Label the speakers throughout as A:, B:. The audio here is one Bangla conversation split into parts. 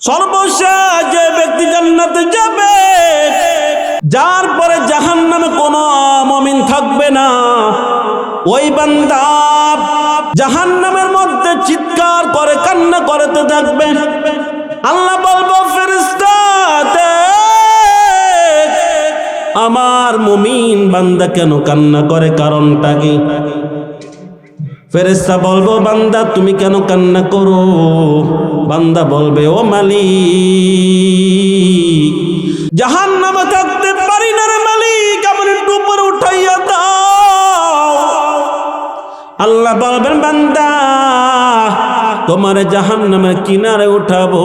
A: সর্বশেষ যে ব্যক্তি জান্নাতে যাবে, যার পরে জাহান্নামে কোনো মুমিন থাকবে না, ওই বান্দা জাহান্নামের মধ্যে চিৎকার করে কান্না করতে থাকবে। আল্লাহ বলবো, ফেরেশতা আমার মুমিন বান্দা কেন কান্না করে, কারণটা কি? ফেরেশতা বলবো, বান্দা তুমি কেন কান্না করো? বান্দা বলবে, ও মালিক, জাহান্নামে থাকতে পারি না রে মালিক, আমার একটু উপরে উঠাইয়া দাও। আল্লাহ বলবেন, বান্দা তোমার জাহান্নামের কিনারে উঠাবো,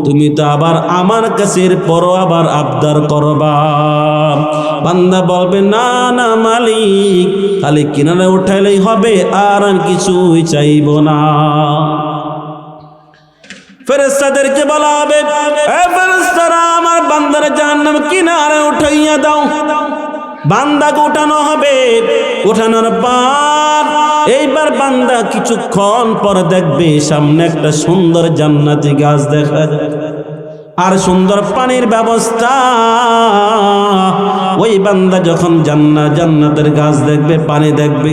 A: তুমি তো আবার আমার কাছে পর আবার আবদার করবা। বান্দা বলবে, না না মালিক, খালি কিনারে উঠাইলেই হবে, আর আমি কিছুই চাইব না। ফেরেশতাদেরকে বলা হবে, এ ফেরেশতারা, আমার বান্দার জাহান্নাম কিনারে উঠাইয়া দাও। বান্দাকে উঠানো হবে। উঠানোর পর এইবার বান্দা কিছুক্ষণ পর দেখবে সামনে একটা সুন্দর জান্নাতি গাছ দেখা যায়, আর সুন্দর পানির ব্যবস্থা। ওই বান্দা যখন জান্নাতের গাছ দেখবে, পানি দেখবে,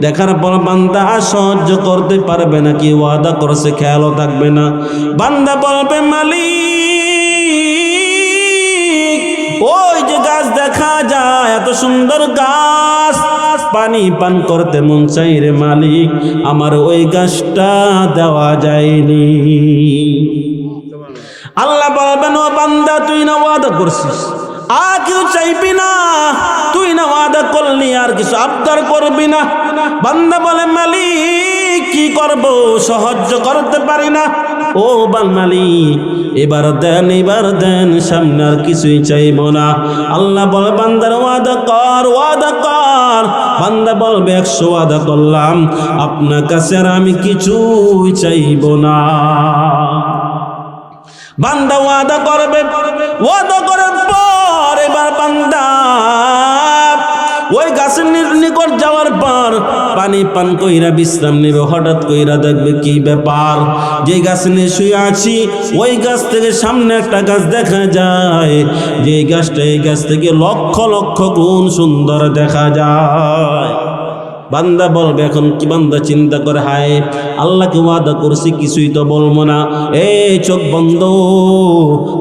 A: দেখার পর বান্দা সহ্য করতে পারবে না, কি ওয়াদা করছে খেয়ালও থাকবে না। বান্দা বলবে, মালিক, ওই যে গাছ দেখা যায়, এত সুন্দর গাছ, পানি পান করতে মন চাই রে মালিক, আমার ওই গাছটা দেওয়া যায়নি। আল্লাহ বলবেন, ও বান্দা, তুই না ওয়াদা করছিস, আর কেউ চাইবি না, তুই না ওয়াদা করলি, আর কিছু আবদার করবি না। বান্দা বলে, মালিক কি করব, সহ্য করতে পারি না। ও মালিক, এবার দেন, সামনে আর কিছুই চাইব না। আল্লাহ বলে, বান্দার ওয়াদা কর। বান্দা বলবে, 100 ওয়াদা করলাম আপনার কাছে, আর আমি কিছুই চাইব না। বান্দা ওয়াদা করবে, ওয়াদা করার পর এবার বান্দা ওই গাছের নিকট যাওয়ার পর পানি পান কইরা বিশ্রাম নেবে। হঠাৎ কইরা দেখবে কি ব্যাপার, যে গাছ নিয়ে শুয়ে আছি ওই গাছ থেকে সামনে একটা গাছ দেখা যায়, যে গাছটা এই গাছ থেকে লক্ষ লক্ষ গুণ সুন্দর দেখা যায়। বান্দা বলবে, এখন কি বান্দা চিন্তা করে, হায় আল্লাহকে ওয়াদা করছি কিছুই তো বলবো না, এই চোখ বন্ধ।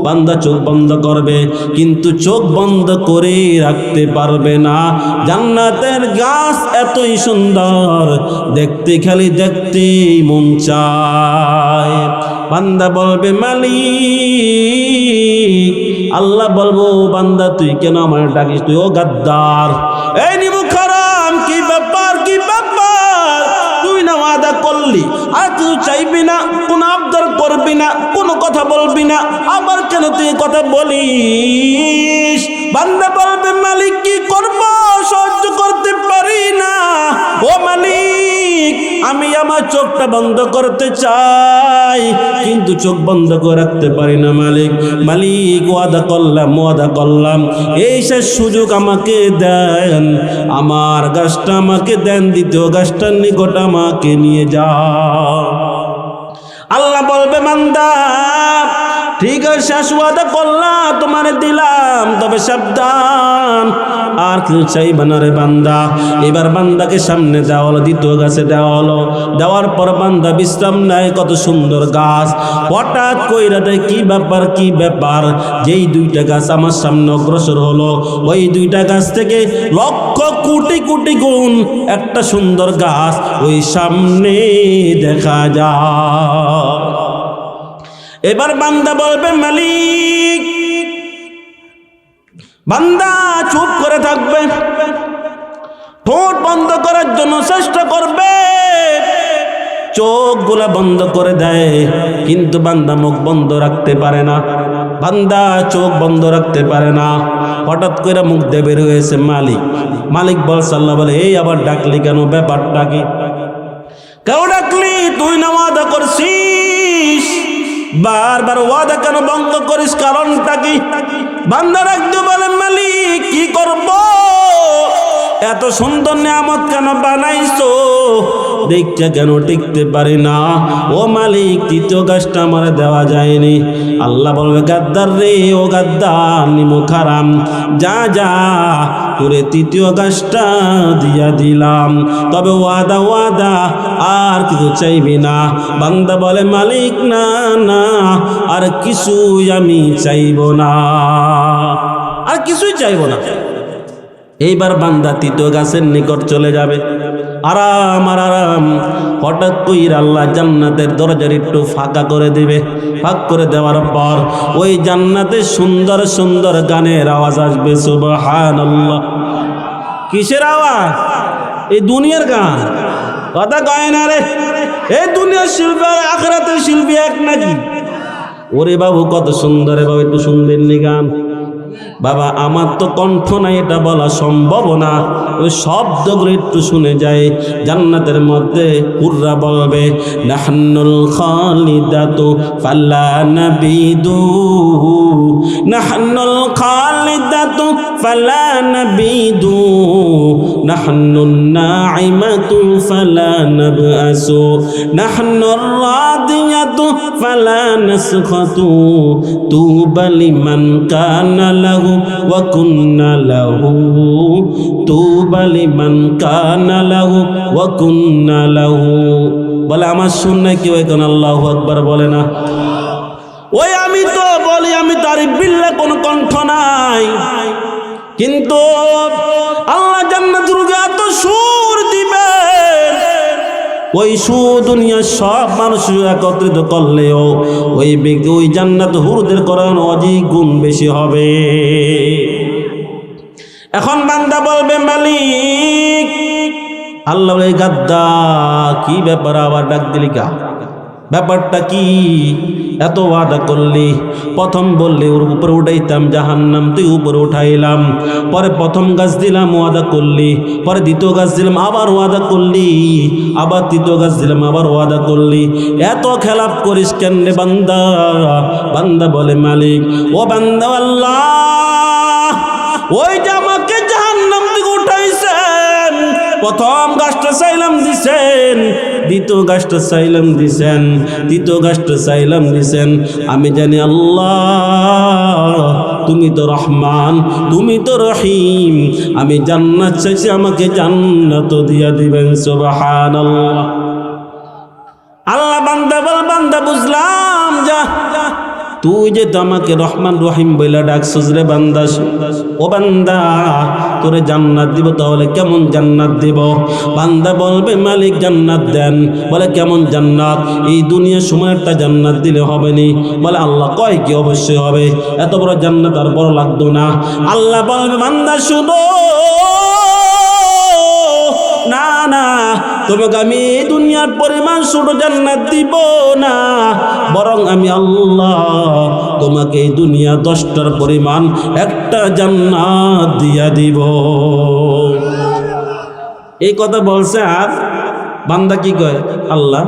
A: বান্দা চোখ বন্ধ করবে, কিন্তু চোখ বন্ধ করে রাখতে পারবে না। জান্নাতের গাছ এতই সুন্দর, দেখতে খালি দেখতেই মন চায়। বান্দা বলবে, মালিক। আল্লাহ বলবো, বান্দা তুই কেন আমার ডাকিস, তুই ও গাদ্দার, এই নিমুখ হারাম, কি ব্যাপার, তুই না ওয়াদা করলি, আর তুই চাইবি না, কোন আবদার করবি না, কোনো কথা বলবি না, আবার কেন তুই কথা বলিস? বান্দা বলবে, মালিক কি করব, সহ্য করতে পারি না। ও মালিক, আমি আমার চোখটা বন্ধ করতে চাই, কিন্তু চোখ বন্ধ করে রাখতে পারি না। মালিক ওয়াদা করলাম, এই শেষ সুযোগ আমাকে দেন, আমার গাছটা আমাকে দেন, দ্বিতীয় গাছটার নিকট আমাকে নিয়ে যাও। আল্লাহ বলবে, বান্দা ঠিক আছে, শেষ ওয়াদা করলাম, তোমারে দিলাম, তবে সাবধান, আর কেউ চাইবে না রে বান্দা। এবার বান্দাকে সামনে দেওয়া হলো, দ্বিতীয় গাছে দেওয়া হলো। দেওয়ার পর বান্দা বিশ্রাম নেয়, কত সুন্দর গাছ। হঠাৎ কইরা দেয়, কি ব্যাপার, যেই দুইটা গাছ আমার সামনে অগ্রসর হলো, ওই দুইটা গাছ থেকে লক্ষ কোটি কোটি গুণ একটা সুন্দর গাছ ওই সামনে দেখা যায়। এবার বান্দা বলবে, মালিক। বান্দা চুপ করে থাকবে, ঠোঁট বন্ধ করার জন্য চেষ্টা করবে, চোখগুলা বন্ধ করে দেয়, কিন্তু বান্দা মুখ বন্ধ রাখতে পারে না। বান্দা চোখ বন্ধ রাখতে পারে না। হঠাৎ করে মুখ দিয়ে বের হয়েছে মালিক বলছে, আল্লাহ বলে, এই আবার ডাকলি কেন, ব্যাপারটা কি? কেউ ডাকলি, তুই না ওয়াদা করছিস, বারবার ওয়াদা কেন ভঙ্গ করিস, কারণটা কি? বান্দা রাখতে বলে, মালিক কি করব, এত সুন্দর নিয়ামত কেন বানাইছো, দেখতে কেন টিকতে পারি না? ও মালিক, তৃতীয় গাছটা আমার দেওয়া যায়নি। আল্লাহ বলবে, গাদ্দার রে, ও গাদ্দার নিমুখ হারাম, যা যা, তোরে তৃতীয় গাছটা দিয়া দিলাম, তবে ওয়াদা ওয়াদা, আর কিছু চাইবি না। বান্দা বলে, মালিক না না, আর কিছুই আমি চাইব না, আর কিছুই চাইব না। এইবার বান্দা তৃতীয় গাছের নিকট চলে যাবে, আরাম আর আরাম। হঠাৎ কইর আল্লাহ জান্নাতের দরজার একটু ফাঁকা করে দিবে। ফাঁক করে দেওয়ার পর ওই জান্নাতে সুন্দর সুন্দর গানের আওয়াজ আসবে। সুবহানাল্লাহ। কিসের আওয়াজ? এই দুনিয়ার গান। কথা কয় না রে, এই দুনিয়ার শিল্পী আর আখিরাতের শিল্পী এক নাকি? ওরে বাবু, কত সুন্দর বাবু, একটু শুনবেননি গান? বাবা, আমার তো কণ্ঠ নাই, এটা বলা সম্ভব না। ওই শব্দগুলো একটু শুনে যায়। জান্নাতের মধ্যে হুররা বলবে, নাহনুল খালিদাতু ফালা নাবিদু, নাহনুল খালিদাতু ফালা নাবিদু, নাহনুন নাইমাতু ফালা নাবআসু, নাহনুর রাদিয়াতু ফালা নাসখাতু, তুবা লিমান কানা লাহু ওয়া কুন্না লাহু, তুবা লিমান কানা লাহু ওয়া কুন্না লাহু। বলে, আমার শুননা কেউ এখন আল্লাহু আকবার বলে না? ওই আমি তো বলি, আমি তারিফ বিল্লাহ, কোন কণ্ঠ নাই, কিন্তু আল্লাহ জান্নাতুল এত সুর দিবেন, ওই সুর দুনিয়ার সব মানুষ একত্রিত করলেও ওই ব্যক্তি, ওই জান্নাত হুরদের করানো অধিক গুণ বেশি হবে। এখন বান্দা বলবে, মালিক, আল্লাহ বলে, গাদ্দার, কি ব্যাপার আবার ডাক দিলি কা? ব্যাপারটা কি? এত ওয়াদা করলি, প্রথম বললি ওর উপরে উঠাইতাম জাহান্নাম, তুই উপরে উঠাইলাম, পরে প্রথম গাছ দিলাম, ওয়াদা করলি, পরে দ্বিতীয় গাছ দিলাম, আবার ওয়াদা করলি, আবার তৃতীয় গাছ দিলাম, আবার ওয়াদা করলি, এত খেলাপ করিস কেন রে বান্দা? বান্দা বলে, মালিক, ও বান্দা আল্লাহ, ওই যে আমাকে জাহান্নাম থেকে উঠাইছেন, প্রথম গাছটা চাইলাম দিছেন, দ্বিতীয় গাছটা চাইলাম দিছেন, তৃতীয় গাছটা চাইলাম দিছেন। আমি জানি আল্লাহ, তুমি তো রহমান, তুমি তো রহিম, আমি জান্নাত চাইছি, আমাকে জান্নাত দিয়া দিবেন। সুবহানাল্লাহ। আল্লাহ বান্দা বল, বান্দা বুঝলাম, যা, তুই যে তো আমাকে রহমান রহিম বইলা ডাকছিস রে বান্দা, ও বান্দা, তোরে জান্নাত দিব, তাহলে কেমন জান্নাত দিব? বান্দা বলবে, মালিক জান্নাত দেন। বলে, কেমন জান্নাত? এই দুনিয়ার সময় একটা জান্নাত দিলে হবে নি? বলে, আল্লাহ কয় কি, অবশ্যই হবে, এত বড় জান্নাত আর বড় লাগতো না। আল্লাহ বলবে, বান্দা শুনো, না না, তোমাকে আমি এই দুনিয়ার পরিমাণ ছোট জান্নাত দিব না, বরং আমি আল্লাহ তোমাকে এই দুনিয়া 10টার পরিমাণ একটা জান্নাত দিয়া দিব। এই কথা বলছে, আর বান্দা কি কয়, আল্লাহ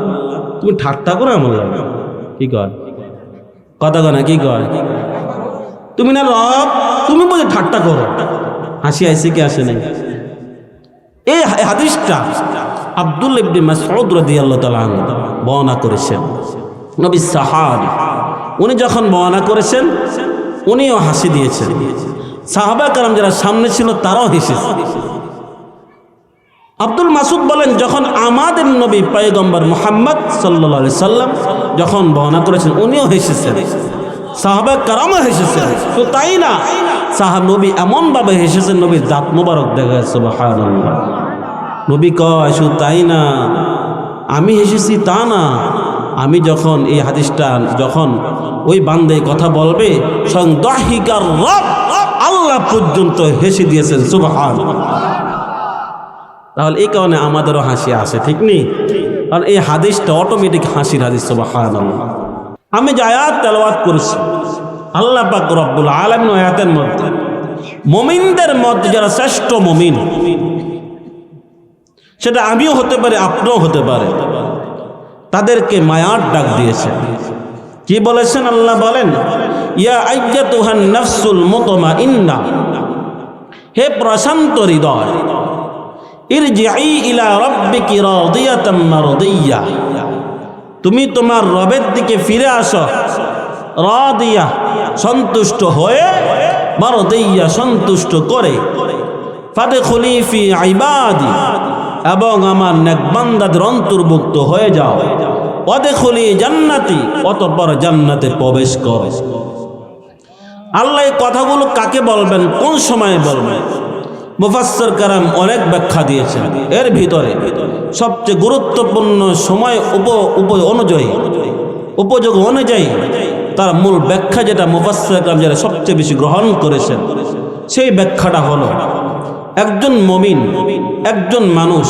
A: তুমি ঠাট্টা করো আমার লাগে? কি কয়? কথা কয় না, কি কয়? তুমি না রব, তুমি বলে ঠাট্টা করো। হাসি আইসে কি আসে নাই? এই হাদিসটা আব্দুল্লাহ ইবনে মাসউদ রাদিয়াল্লাহু তাআলা আনহু বর্ণনা করেছেন। নবী সাহাবী, উনি যখন বর্ণনা করেছেন, উনিও হাসি দিয়েছেন। সাহাবা کرام যারা সামনে ছিল তারাও হেসেছে। আব্দুল মাসউদ বলেন, যখন আমাদের নবী পয়গম্বর মুহাম্মদ সাল্লাল্লাহু আলাইহি সাল্লাম যখন বর্ণনা করেছেন, উনিও হেসেছেন, সাহাবা کرامও হেসেছেন। তো তাই না, নবী এমন ভাবে হেসেছেন, নবীর দাঁত মোবারক দেখা যাচ্ছে। সুবহানাল্লাহ। নবী কয়, শুধু তাই না, আমি হেসেছি তা না, আমি যখন এই হাদিসটা, যখন ওই বান্দে কথা বলবে, স্বয়ং দাহিকার রব আল্লাহ পর্যন্ত হেসে দিয়েছেন। সুবহানাল্লাহ। তাহলে এই কারণে আমাদেরও হাসি আসে, ঠিক নেই? কারণ এই হাদিসটা অটোমেটিক হাসির হাদিস। সুবহানাল্লাহ। আমি যে আয়াত তেলাওয়াত করেছি, আল্লাহ পাক রব্বুল আলামিন আয়াতের মধ্যে মুমিনদের মধ্যে যারা শ্রেষ্ঠ মুমিন, সেটা আমিও হতে পারে, আপনিও হতে পারে, তাদেরকে মায়ার ডাক দিয়েছেন। কি বলেছেন? আল্লাহ বলেন, ইয়া আইয়াতুহান নাফসুল মুতমাইন্না, হে প্রশান্ত হৃদয়, ইরজিই ইলা রাব্বিকি রাদিয়াতাম মারদিয়া, তুমি তোমার রবের দিকে ফিরে আসো, রাদিয়া সন্তুষ্ট হয়ে, মারদিয়া সন্তুষ্ট করে, ফাদখুলি ফি ইবাদি এবং আমার নেক বান্দাদের অন্তর্ভুক্ত হয়ে যাও, ওয়াদখুলি জান্নাতি অতঃপর জান্নাতে প্রবেশ করো। আল্লাহ এই কথাগুলো কাকে বলবেন, কোন সময়ে বলবেন? মুফাসসির কেরাম অনেক ব্যাখ্যা দিয়েছেন। এর ভিতরে সবচেয়ে গুরুত্বপূর্ণ সময় উপযোগ অনুযায়ী তার মূল ব্যাখ্যা যেটা মুফাসসির কেরাম যারা সবচেয়ে বেশি গ্রহণ করেছেন, সেই ব্যাখ্যাটা হলো একজন মুমিন, একজন মানুষ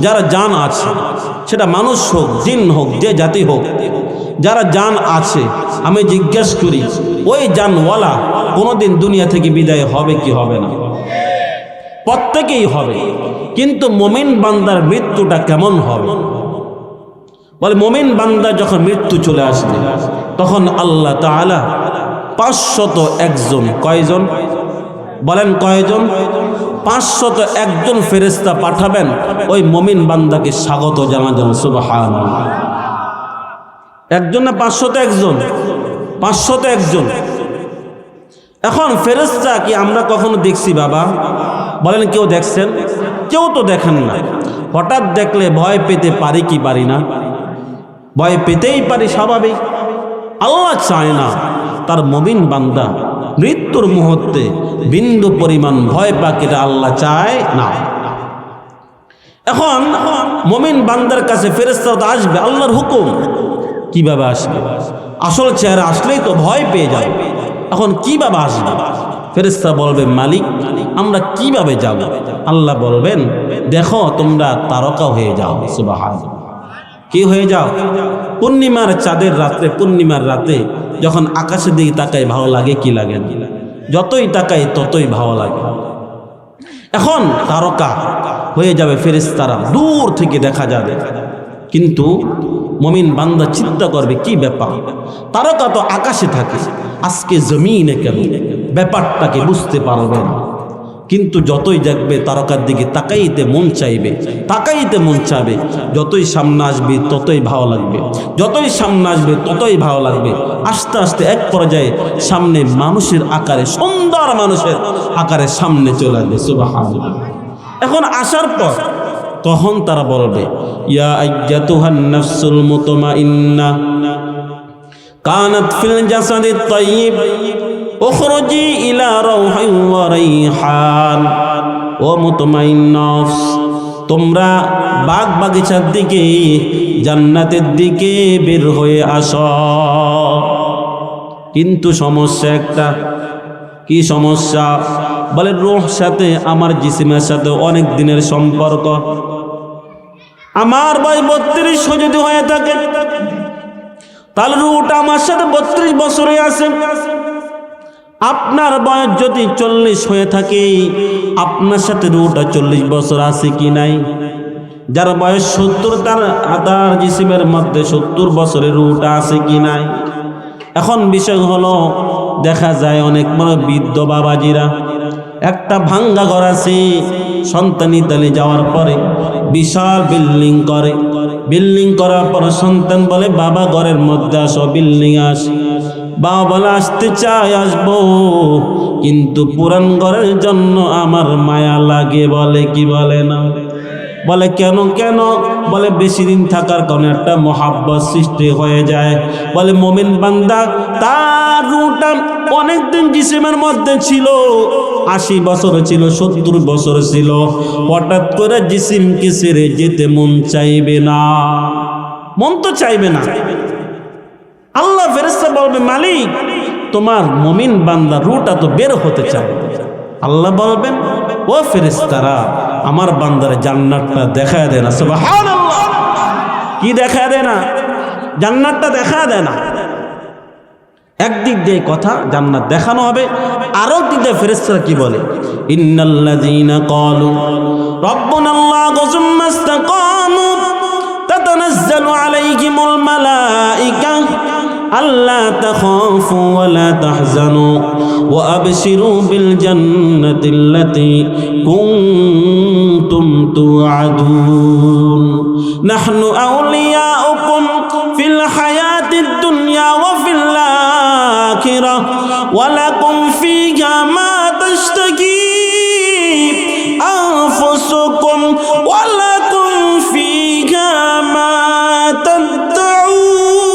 A: যারা জান আছে, সেটা মানুষ হোক জিন হোক যে জাতি হোক, যারা জান আছে, আমি জিজ্ঞেস করি ওই জানওয়ালা কোনোদিন দুনিয়া থেকে বিদায় হবে কি হবে না? প্রত্যেকেই হবে। কিন্তু মুমিন বান্দার মৃত্যুটা কেমন হবে? বলে মুমিন বান্দা যখন মৃত্যু চলে আসবে তখন আল্লাহ তাআলা 501 কয়জন বলেন, কয়জন? 501 ফেরেশতা পাঠাবেন ওই মুমিন বান্দাকে স্বাগত জানাবেন। সুবহানাল্লাহ। একজন না 501? 501। এখন ফেরেশতা কি আমরা কখনো দেখছি বাবা? বলেন কেউ দেখছেন? কেউ তো দেখেন না। হঠাৎ দেখলে ভয় পেতে পারি কি পারি না? ভয় পেতেই পারি, স্বাভাবিক। আল্লাহ চায় না তার মুমিন বান্দা মৃত্যুর মুহূর্তে বিন্দু পরিমাণ ভয় পাক, এটা আল্লাহ চায় না। এখন মুমিন বান্দার কাছে ফেরেশতা তো আসবে, আল্লাহর হুকুম। কিভাবে আসবে? আসল চেহারা আসলেই তো ভয় পেয়ে যায়। এখন কিভাবে আসবে? ফেরেশতা বলবে মালিক আমরা কিভাবে যাব? আল্লাহ বলবেন দেখো তোমরা তারকা হয়ে যাও। সুবহানাল্লাহ। কি হয়ে যাও? পূর্ণিমার চাঁদের রাত্রে, পূর্ণিমার রাতে যখন আকাশের দিকে তাকাই ভালো লাগে কি লাগে? যতই তাকাই ততই ভালো লাগে। এখন তারকা হয়ে যাবে ফেরেশতারা, দূর থেকে দেখা যাবে। কিন্তু মুমিন বান্দা চিন্তা করবে কি ব্যাপার, তারকা তো আকাশে থাকে, আজকে জমিনে কেন? ব্যাপারটাকে বুঝতে পারবে না। কিন্তু যতই দেখবে তারকার দিকে তাকাইতে মন চাইবে, তাকাইতে মন চাইবে। যতই সামনে আসবে ততই ভালো লাগবে, যতই সামনে আসবে ততই ভালো লাগবে। আস্তে আস্তে এক পর্যায়ে সামনে মানুষের আকারে, সুন্দর মানুষের আকারে সামনে চলে আসবে। সুবহানাল্লাহ। এখন আসার পর তখন তারা বলবে ইয়া আইয়াতুহান নাফসুল মুতমাইন্না কানাত ফিল জাসাদিত তাইয়্যিব উখরুজি ইলা রাউহিন ওয়া রাইহান। ও মুতমাইন্না নফস, তোমরা বাগ বাগিচার দিকে, জান্নাতের দিকে বের হয়ে আসো। কিন্তু সমস্যা একটা। কি সমস্যা? বলে রূহ সাথে আমার জিসিমের সাথে অনেক দিনের সম্পর্ক। আমার বয়স 32 যদি হয়ে থাকে তাহলে রূহটা আমার সাথে 32 বছরে আছে। আপনার বয়স যদি 40 হয়ে থাকে আপনার সাথে রূহটা 40 বছর আছে কি নাই? যার বয়স 70 তার জিসিমের মধ্যে 70 বছরের রূহটা আছে কি নাই? এখন বিষয় হলো দেখা যায় অনেক বড় বৃদ্ধ বাবাজিরা, একটা ভাঙ্গা ঘর আছে, সন্তান ইতালি যাওয়ার পরে বিশাল বিল্ডিং করে। বিল্ডিং করার পর সন্তান বলে বাবা ঘরের মধ্যে আসো, বিল্ডিং আস। বাবা বলে আসতে চাই, আসবো, কিন্তু পুরান ঘরের জন্য আমার মায়া লাগে। বলে কি বলে না? বলে কেন কেন? বলে বেশি দিন থাকার কারণে একটা মহাব্বত সৃষ্টি হয়ে যায়। বলে মুমিন বান্দা তার রূহটা অনেকদিন জিসিমের মধ্যে ছিল, 80 বছর ছিল, 70 বছর ছিল। হঠাৎ করে জিসিমকে ছেড়ে যেতে মন চাইবে না, মন তো চাইবে না। আল্লাহ ফেরেশতা বলবে মালিক তোমার মুমিন বান্দা রূহটা তো বের হতে চায়। আল্লাহ বলবেন ও ফেরেশতারা আমার বান্দার জান্নাতটা দেখায় দেয় না। সুবহানাল্লাহ। কি দেখায় দেয় না? জান্নাতটা দেখায় দেয় না। একদিক দিয়ে কথা জান্নাত দেখানো হবে, আরো দিক দিয়ে ফেরেশতারা কি বলে? ইন্নাল্লাযীনা ক্বালু রাব্বুনাল্লাহু সুম্মা ইসতাকামু তাতানাজ্জালু আলাইহিমুল মালাইকা আল্লা তাখাফু ওয়া লা তাহজানু ওয়া আবশিরু বিল জান্নাতিল্লাতী কুনতুম তুআদুন নাহনু আউলিয়াউকুম ফিল হায়াতিদ দুনিয়া ওয়া ফিল আখিরাহ ওয়া লাকুম ফীহা মা তাশতাকি আনফুসুকুম ওয়া লাকুম ফীহা মা তাদউন।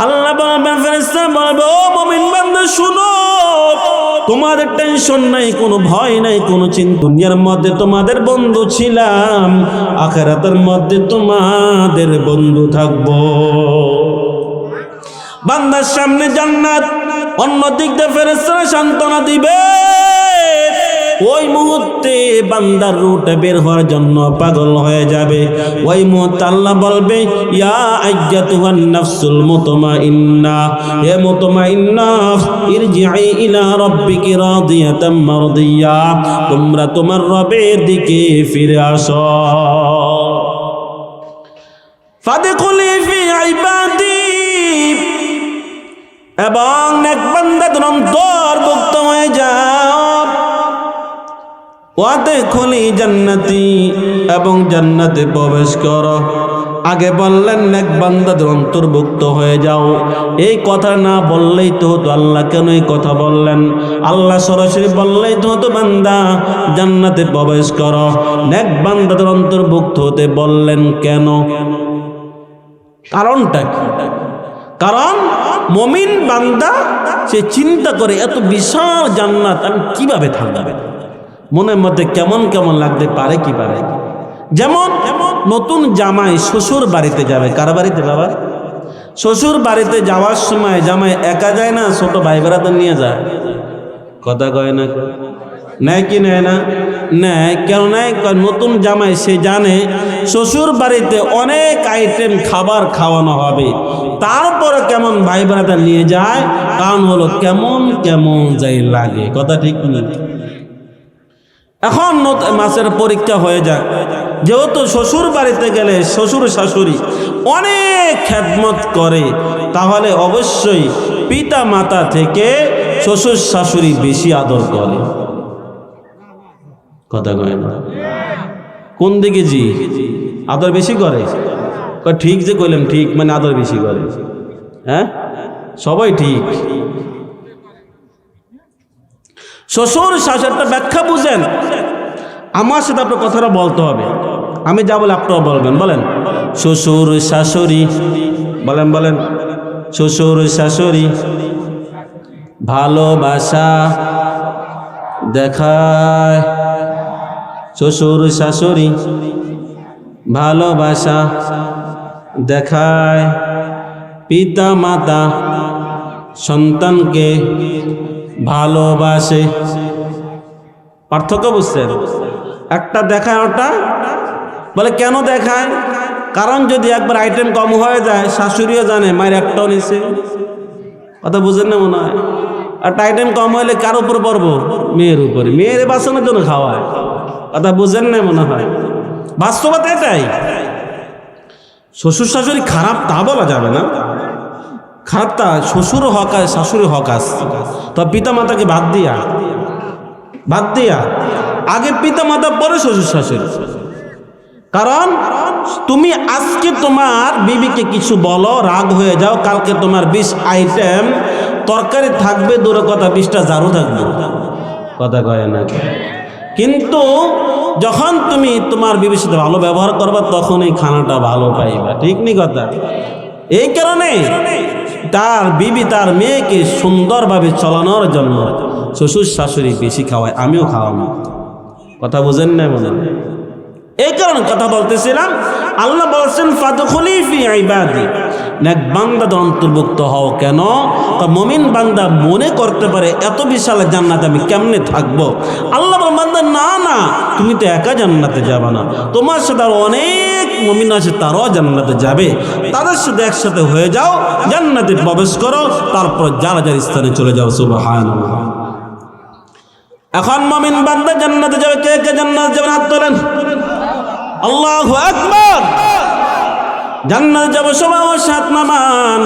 A: আল্লাহ বলবেন, ফেরেশতা বলবে, ও মুমিন বান্দা শুনো, তোমাদের টেনশন নাই, কোনো ভয় নাই, কোনো চিন্তা। দুনিয়ার মধ্যে তোমাদের বন্ধু ছিলাম, আখিরাতের মধ্যে তোমাদের বন্ধু থাকবো। বান্দার সামনে জান্নাত, অন্য দিক দিয়ে ফেরেশতারা সান্ত্বনা দিবে। ওই মুহূর্তে বান্দার রুটে বের হওয়ার জন্য পাগল হয়ে যাবে। ওই মুহূর্তে আল্লাহ বলবে, ইয়া আইয়াতুহান নাফসুল মুতমাইন্না, হে মুতমাইন্না, ইরজিই ইলা রাব্বিকি রাদিয়াতাম মারদিয়া, তোমরা তোমার রবের দিকে ফিরে আসো। ফাদখুলি ফি ইবাদি, এবং নেক বান্দাদের অন্তর্ভুক্ত হয়ে যাও। ওয়াদখুলি জান্নাতি, এবং জান্নাতে প্রবেশ করো। আগে বললেন নেক বান্দাদের অন্তর্ভুক্ত হয়ে যাও, এই কথা না বললেই তো হতো। আল্লাহ কেন এই কথা বললেন? আল্লাহ সরাসরি বললেই তো হতো, বান্দা জান্নাতে প্রবেশ করো। নেক বান্দাদের অন্তর্ভুক্ত হতে বললেন কেন? কারণটা কি? কারণ মুমিন বান্দা সে চিন্তা করে, এত বিশাল জান্নাত আমি কিভাবে থাকবে, মনের মধ্যে কেমন কেমন লাগতে পারে কি পারে। যেমন নতুন জামাই শ্বশুর বাড়িতে যাবে। কার বাড়িতে বাবা? শ্বশুর বাড়িতে যাওয়ার সময় জামাই একা যায় না, ছোট ভাই বেড়াদের নিয়ে যায়। কথা কয় না? নেয় কি নেয় না? নেয়। কেন নেয়? নতুন জামাই সে জানে শ্বশুর বাড়িতে অনেক আইটেম খাবার খাওয়ানো হবে, তারপরে কেমন ভাই বেড়াদের নিয়ে যায়, কারণ হলো কেমন কেমন যাই লাগে। কথা ঠিক না? এখন মাসের পরীক্ষা হয়ে যায়, যেহেতু শ্বশুর বাড়িতে গেলে শ্বশুর শাশুড়ি অনেক খেদমত করে, তাহলে অবশ্যই পিতা মাতা থেকে শ্বশুর শাশুড়ি বেশি আদর করে। কথা কয় না? কোন দিকে জি আদর বেশি করে? ঠিক যে কইলাম, ঠিক মানে আদর বেশি করে। হ্যাঁ, সবাই ঠিক। শ্বশুর শাশুড়িটা ব্যাখ্যা বুঝেন, আমার সাথে আপনার কথাটা বলতে হবে। আমি যা বলে আপনারা বলবেন। বলেন শ্বশুর শাশুড়ি, বলেন বলেন শ্বশুর শাশুড়ি ভালোবাসা দেখায়। শ্বশুর শাশুড়ি ভালোবাসা দেখায়। পিতা মাতা সন্তানকে ভালোবাসে। পার্থক্য বুঝছেন? একটা দেখায়, ওটা বলে কেন দেখায়? কারণ যদি একবার আইটেম কম হয়ে যায়, শাশুড়িও জানে মায়ের একটাও নিছে। কথা বুঝেন না মনে হয়? একটা আইটেম কম হলে কার উপর পড়বো? মেয়ের উপরে। মেয়ের বাঁচানোর জন্য খাওয়ায়। কথা বুঝেন না মনে হয়? বাস্তবতা এটাই। শ্বশুর শাশুড়ি খারাপ তা বলা যাবে না, খারাপটা শ্বশুর হক আছে, শাশুড়ি হক আছে। তো পিতা মাতাকে বাদ দিয়া আগে পিতা মাতা, পরে শ্বশুর শাশুড়ি। কারণ তুমি আজকে তোমার বিবিকে কিছু বলো, রাগ হয়ে যাও, কালকে তোমার 20 আইটেম তরকারি থাকবে, দূরে কথা 20টা ঝাড়ু থাকবে। কথা কয় না? কিন্তু যখন তুমি তোমার বিবির সাথে ভালো ব্যবহার করবা, তখন এই খানাটা ভালো পাইবা। ঠিক নি কথা? এই কারণে তার বিবি তার মেয়েকে সুন্দরভাবে চলানোর জন্য শ্বশুর শাশুড়ি বেশি খাওয়ায়, আমিও খাওয়াবো। কথা বুঝেন না মনে? এই কারণে কথা বলতেছিলাম, আল্লাহ বলছেন ফাদখুলি ফি ইবাদি, নেক বান্দাদের অন্তর্ভুক্ত হও। কেন? মুমিন বান্দা মনে করতে পারে এত বিশাল জান্নাতে আমি কেমনে থাকবো। আল্লাহ বলেন, বান্দা না না, তুমি তো একা জান্নাতে যাবে না, তোমার সাথে আর অনেক মুমিন আছে, তারাও জান্নাতে যাবে। তাদের সাথে একসাথে হয়ে যাও, জান্নাতে প্রবেশ করো, তারপর যার যার স্থানে চলে যাও। সুবহানাল্লাহ। এখন মুমিন বান্দা জান্নাতে যাবে। কে কে জান্নাতে যাবেন হাত তোলেন। আল্লাহু আকবার। জান্নাতে যাব সবাই সাত নামান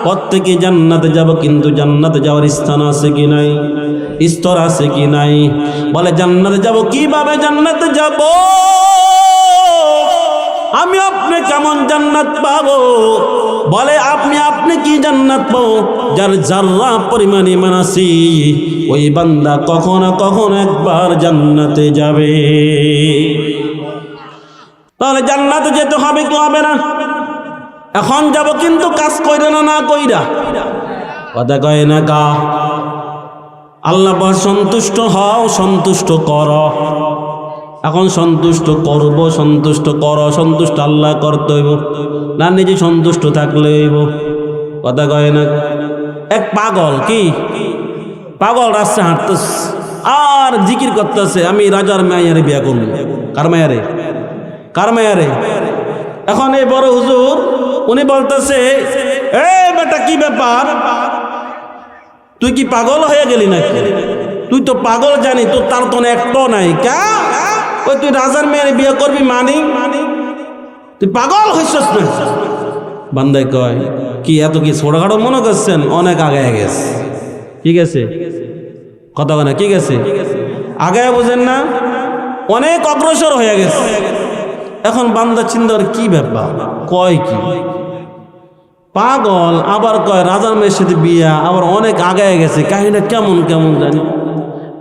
A: প্রত্যেকে জান্নাতে যাব, কিন্তু জান্নাতে যাওয়ার স্থান আছে কি নাই, স্তর আছে কি নাই? বলে জান্নাতে যাব কিভাবে? জান্নাতে যাব আমি আপনি কেমন জান্নাত পাবো? বলে আপনি কি জান্নাত পাবো? যার জাররা পরিমাণ ঈমান আছে ওই বান্দা কখনো কখনো একবার জান্নাতে যাবে। তাহলে জান্নাতে যেতে হবে কি হবে না? এখন যাব, কিন্তু কাজ কইরা না কইরা, কথা কয় না কা? আল্লাহ সন্তুষ্ট হও, সন্তুষ্ট কর। এখন সন্তুষ্ট করব, সন্তুষ্ট কর, সন্তুষ্ট আল্লাহ করতে হইব না নিজে সন্তুষ্ট থাকলে হইব? কথা কয় না? এক পাগল, কি পাগল রাস্তা হাঁটতেছে আর জিকির করতেছে, আমি রাজার মায়ারে বিয়া করব। কার মায়ারে? কার মায়ারে? এখন এই বড় হুজুর উনি বলতেছে, এ বেটা কি ব্যাপার, তুই কি পাগল হয়ে গেলি নাকি? তুই তো পাগল জানি, তোর তার তো একটাও নাই। কা ওই তুই রাজার মেয়ের বিয়ে করবি মানি? তুই পাগল হইছস না? বান্দাই কয়, কি এত কি ছোটখাটো মনে করছেন? অনেক আগে গেছে। কি গেছে? কথা বলে কি গেছে? আগে বুঝেন না, অনেক অগ্রসর হয়ে গেছে। এখন বান্দা চিন্তার কি ব্যাপার, কয় কি পাগল, আবার কয় রাজার মেয়ের সাথে বিয়া, আবার অনেক আগায় গেছে। কাহিনীটা কেমন কেমন জানি।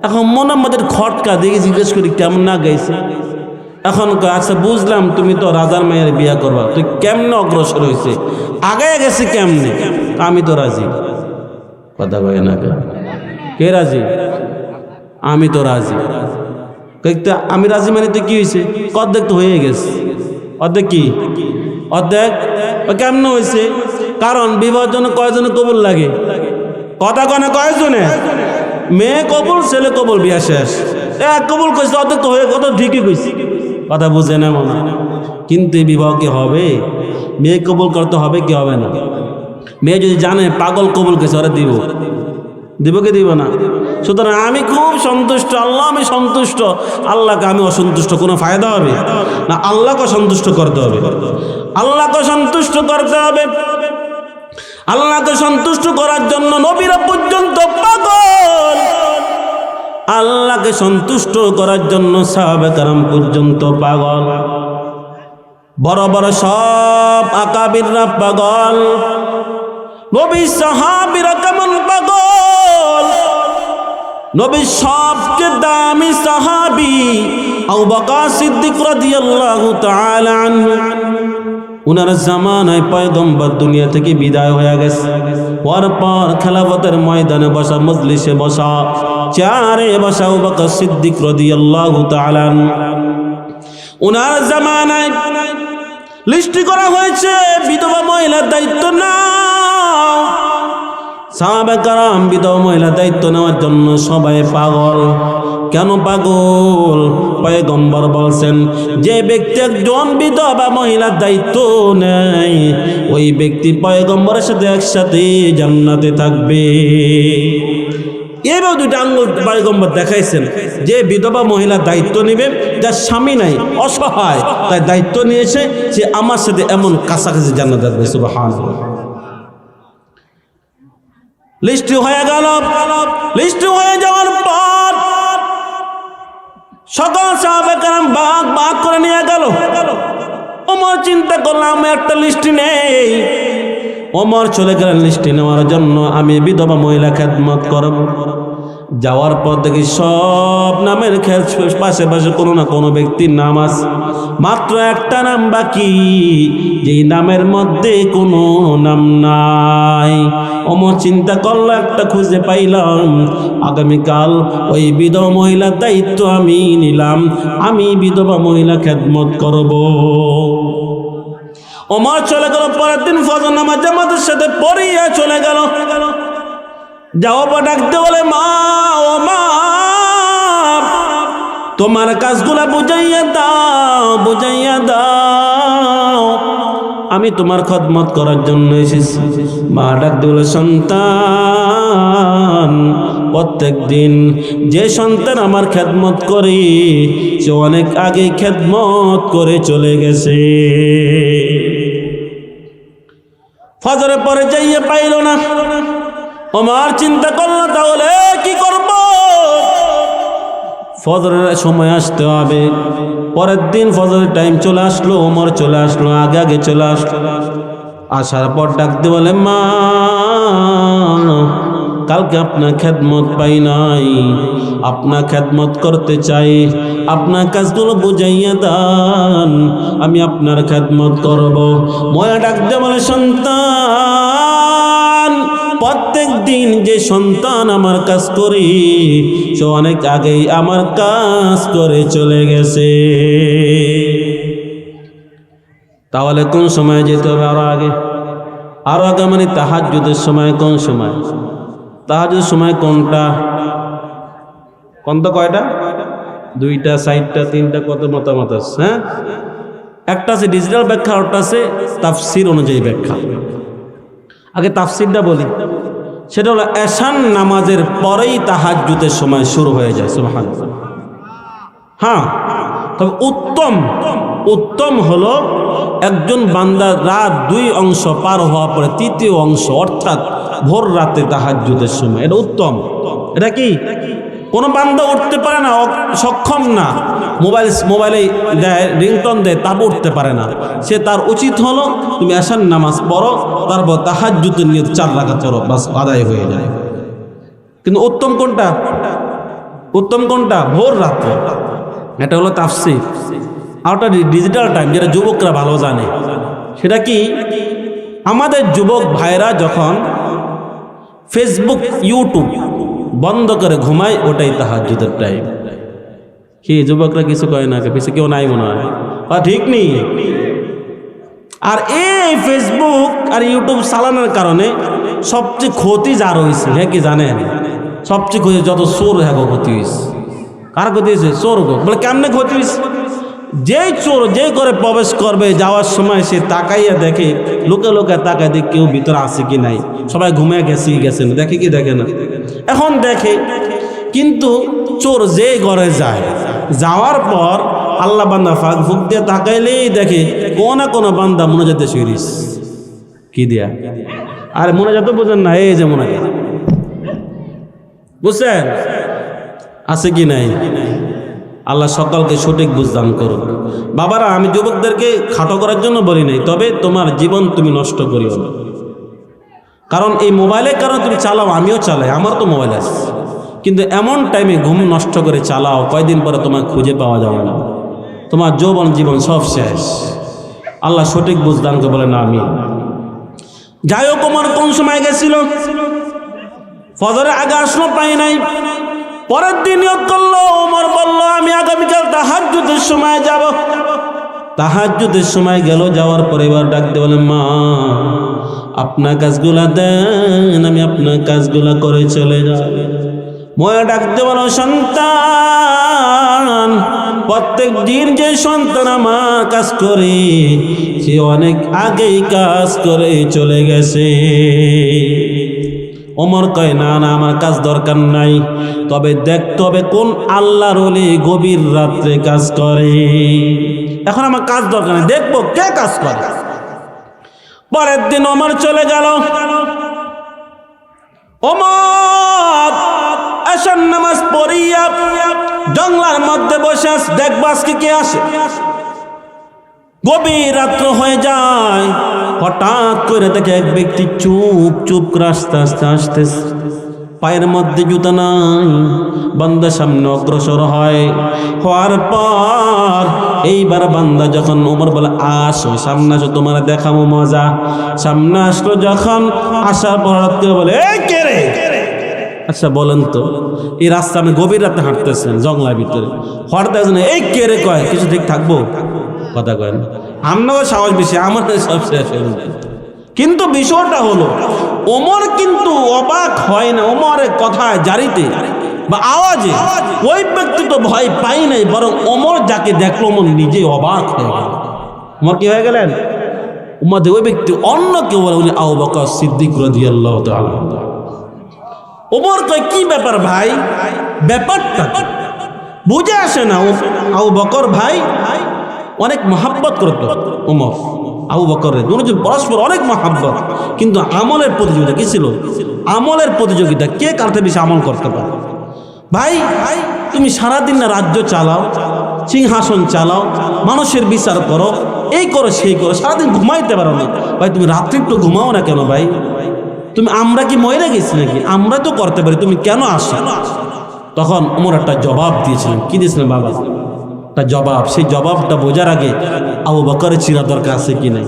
A: এখন মনের মধ্যে খটকা দেখে জিজ্ঞেস করি কেমন না গাইছে। এখন কয় আচ্ছা বুঝলাম, তুমি তো রাজার মেয়ের বিয়া করবা, তুই কেমনে অগ্রসর হয়েছে, আগায় গেছে কেমনে? আমি তো রাজি। কথা কয় না কে রাজি? আমি তো রাজি। আমি রাজি মানে তো কি হয়েছে? অর্ধেক তো হয়ে গেছে। অর্ধেক কি? অর্ধেক কেমনে হয়েছে? কারণ বিবাহের জন্য কয়জনে কবুল লাগে? কথা কনে কয়জনে? মেয়ে কবুল, ছেলে কবুল, বিয়া শেষ। এক কবুল কইছে, অর্ধেক তো হয়ে, কত ঠিকই কইছে। কথা বুঝে না মনে? কিন্তু এই বিবাহ কি হবে? মেয়ে কবুল করতে হবে কি হবে না? মেয়ে যদি জানে পাগল কবুল কইছে, ওরা দিব? দিব কি দিব না? সুতরাং আমি খুব সন্তুষ্ট, আল্লাহ আমি সন্তুষ্ট। আল্লাহকে আমি অসন্তুষ্ট, কোনো ফায়দা হবে না? আল্লাহকে সন্তুষ্ট করতে হবে, আল্লাহকে সন্তুষ্ট করতে হবে। আল্লাহকে সন্তুষ্ট করার জন্য নবীরা পর্যন্ত পাগল, আল্লাহকে সন্তুষ্ট করার জন্য সাহাবে কেরাম পর্যন্ত পাগল। বড় বড় সব আকাবিররা পাগল, নবী সাহাবীরা কেমন পাগল? নবী সবচেয়ে দামি সাহাবী আবু বকর সিদ্দিক রাদিয়াল্লাহু তাআলা আনহু, উনার জামানায় পয়গম্বর দুনিয়া থেকে বিদায় হয়ে গেছে। পরপর খেলাফতের ময়দানে বসা, মজলিসে বসা, চেয়ারে বসা আবু বকর সিদ্দিক রাদিয়াল্লাহু তাআলা আনহু, উনার জামানায় লিস্টি করা হয়েছে বিধবা মহিলার দায়িত্ব না। সাহাবা কেরাম বিধবা মহিলার দায়িত্ব নেওয়ার জন্য সবাই পাগল। কেন পাগল? পয়গম্বর বলছেন, যে ব্যক্তি একজন বিধবা মহিলার দায়িত্ব নেয় ওই ব্যক্তি পয়গম্বরের সাথে একসাথে জান্নাতে থাকবে। এবার দুইটা আঙ্গুল পয়গম্বর দেখাইছেন, যে বিধবা মহিলার দায়িত্ব নেবে, যার স্বামী নাই, অসহায়, তাই দায়িত্ব নিয়েছে, সে আমার সাথে এমন কাছাকাছি জান্নাতে থাকবে। সুবহানাল্লাহ। লিস্টি হয়ে গেল। লিস্টি হয়ে যাওয়ার পর সকল সাহাবা কেরাম ভাগ করে নিয়ে গেল। ওমর চিন্তা করলাম একটা লিস্টি নেই। ওমর চলে গেলেন লিস্টি নেওয়ার জন্য, আমি বিধবা মহিলা খেদমত করব। যাওয়ার পর দেখি সব নামের পাশে পাশে কোনো না কোনো ব্যক্তির নাম আছে, মাত্র একটা নাম বাকি, যেই নামের মধ্যে কোনো নাম নাই। ওমর চিন্তা করলো, একটা খুঁজে পাইলাম, আগামীকাল ওই বিধবা মহিলার দায়িত্ব আমি নিলাম, আমি বিধবা মহিলা খেদমত করব। ওমর চলে গেল। পরের দিন ফজর নামাজ জামাতের সাথে পড়িয়া চলে গেল। যাও বা ডাকতে বলে, মা ও মা, তোমার কাজগুলা বুঝাইয়া দাও, বুঝাইয়া দাও, আমি তোমার খেদমত করার জন্য এসেছি। মা ডাকতে বলে, সন্তান, প্রত্যেক দিন যে সন্তান আমার খেদমত করে সে অনেক আগে খেদমত করে চলে গেছে। ফজরের পরে যাইয়ে পাইল না। ওমর চিন্তা করলো তাহলে কি করব? ফজরের সময় আসতে হবে। পরের দিন ফজরের টাইম চলে আসলো, ওমর চলে আসলো, আগে আগে চলে আসলো। আসার পর ডাকতে বলে, মা কালকে আপনার খেদমত পাই নাই, আপনার খেদমত করতে চাই, আপনার কাজগুলো বুঝাইয়া দেন, আমি আপনার খেদমত করব। ময়া ডাকতে বলে, সন্তান, প্রত্যেক দিন যে সন্তান আমার কাজ করি সে অনেক আগেই আমার কাজ করে চলে গেছে। তাহলে কোন সময় যেতে হবে? আরো আগে মানে তাহাজ্জুদের সময়। কোন সময়? তাহাজ্জুদের সময় কোনটা? কয়টা? 2টা, 4টা, 3টা, কত মতামত আছে? হ্যাঁ, একটা আছে ডিজিটাল ব্যাখ্যা, ওটা আছে তাফসির অনুযায়ী ব্যাখ্যা। আগে তাফসিরটা বলি, সেটা হলো এশান নামাজের পরেই তাহাজ্জুদের সময় শুরু হয়ে যায়। সুবহানাল্লাহ। হ্যাঁ, তবে উত্তম হলো একজন বান্দা রাত 2 অংশ পার হওয়ার পরে 3য় অংশ অর্থাৎ ভোর রাতে তাহাজ্জুদের সময়, এটা উত্তম। এটা কি কোনো বান্দা উঠতে পারে না, সক্ষম না, মোবাইলে দেয়, রিংটন দেয়, তারপর উঠতে পারে না, সে তার উচিত হলো তুমি এশার নামাজ পড়ো, তারপর তাহাজ্জুদের নিয়ত 4 রাকাত পড়ো, বাস আদায় হয়ে যায়। কিন্তু উত্তম কোনটা? ভোর রাতে। এটা হলো তাফসীর। আর ওটা ডিজিটাল টাইম, যেটা যুবকরা ভালো জানে। সেটা কি? আমাদের যুবক ভাইরা যখন ফেসবুক, ইউটিউব বন্ধ করে ঘুমায়, ওটাই তাহাজ্জুদের টাইম। কি যুবকরা কিছু কয় না? কিছু কেউ নাই মনে হয়, ঠিক নেই। আর এই ফেসবুক আর ইউটিউব চালানোর কারণে সবচেয়ে ক্ষতি যার হয়েছে, হ্যাঁ কি জানেন? সবচেয়ে ক্ষতি যত চোর, হ্যাঁ ক্ষতি হয়েছে। কার ক্ষতি হয়েছে? চোর। বলে কেমনে ক্ষতি হয়েছে? যেই চোর যেই করে প্রবেশ করবে, যাওয়ার সময় সে তাকাইয়া দেখে, লোকে তাকায় দেখে কেউ ভিতরে আছে কি নাই, সবাই ঘুমিয়ে গেছেন, দেখে কি দেখে না? এখন দেখে। কিন্তু চোর যে ঘরে যায়, যাওয়ার পর আল্লাহ বান্দা ফাঁক ফুক দিয়ে তাকাইলেই দেখে কোনো বান্দা মোনাজাতে শিরিস কি দিয়া। আর মোনাজাত বোঝেন না? এই যে মোনাজাত, বুঝছেন আছে কি নাই? আল্লাহ সকলকে সঠিক বুঝ দান করুন। বাবারা, আমি যুবকদেরকে খাটো করার জন্য বলি নাই, তবে তোমার জীবন তুমি নষ্ট করিও না। কারণ এই মোবাইলের কারণে তুমি চালাও, আমিও চালাই, আমার তো মোবাইল আছে, কিন্তু এমন টাইমে ঘুম নষ্ট করে চালাও, কয়দিন পরে তোমার খুঁজে পাওয়া যাবে না, তোমার যৌবন জীবন সব শেষ। আল্লাহ সঠিক বুঝ দান করে বলে না আমি। যাই হোক, ওমর কোন সময় গেছিল? ফজরের আগে আসলো, পাই নাই। পরের দিন নিয়ত করলো, ওমর বলল আমি আগামীকাল তাহাজ্জুদের সময় যাব। তাহাজ্জুদের সময় গেল, যাওয়ার পরে এবার ডাকতে বলে, মা আপনার কাজগুলা দেন, আমি আপনার কাজগুলা করে চলে যাব। ময়া ডাকতে বলো, সন্তান, প্রত্যেক দিন যে সন্তান আমার কাজ করে সে অনেক আগেই কাজ করে চলে গেছে। ওমর কয়, না আমার কাজ দরকার নাই, তবে দেখতে হবে কোন আল্লাহর ওলি গভীর রাত্রে কাজ করে। এখন আমার কাজ দরকার নেই, দেখবো কে কাজ করে। পরের দিন ওমর চলে গেল। ওমর এশার নামাজ পড়িয়া জঙ্গলার মধ্যে বসে দেখবো আজকে কে আসে। গভীর রাত্র হয়ে যায়, হঠাৎ করে দেখে এক ব্যক্তি চুপ রাস্তা আসতে, পায়ের মধ্যে জুতা নাই, বান্দা সামনে অগ্রসর হওয়ার পর এইবার বান্দা যখন ওমর বলে, আসো সামনে আসো, তোমার দেখাবো মজা। সামনে আসলো যখন, আসার পর হঠাৎ করে বলে, এই কে রে? আচ্ছা বলেন তো, এই রাস্তা আমি গভীর রাতে হাঁটতেছেন জঙ্গলার ভিতরে, হঠাৎ এই কে রে কয়, কিছু ঠিক থাকবো? কথা কয় না, আমরাও সাহস বেশি, আমাদের সব শেষ হয়ে যায়। কিন্তু বিষয়টা হলো, ওমর কিন্তু অবাক হয় না ওমরের কথায়, জারিতে বা আওয়াজে। ওই ব্যক্তি তো ভয় পাই নাই, বরং ওমর যাকে দেখলো ওমর নিজে অবাক হয়ে গেল। ওমর কি হয়ে গেলেন? ওই ব্যক্তি অন্য কেউ বলে, উনি আবু বকর সিদ্দিক রাদিয়াল্লাহু তাআলা। ওমর কয়, কি ব্যাপার ভাই? ব্যাপারটা বুঝে আসে না। আবু বকর ভাই অনেক মহাব্বত করত ওমর, আবু বকরের, দুজন পরস্পর অনেক মহাব্বত, কিন্তু আমলের প্রতিযোগিতা কি ছিল? আমলের প্রতিযোগিতা, কে কারতে বেশি আমল করতে পারে। ভাই তুমি সারাদিন না রাজ্য চালাও, সিংহাসন চালাও, মানুষের বিচার করো, এই করো সেই করো, সারাদিন ঘুমাইতে পারো না। ভাই তুমি রাত্রি একটু ঘুমাও না কেন ভাই? তুমি আমরা কি মরে গেছি নাকি? আমরা তো করতে পারি, তুমি কেন আসো? তখন ওমর একটা জবাব দিয়েছিলেন। কি দিয়েছিলেন বাবা? একটা জবাব। সেই জবাবটা বোঝার আগে আবু বকরের চিরা দরকার আছে কি নাই।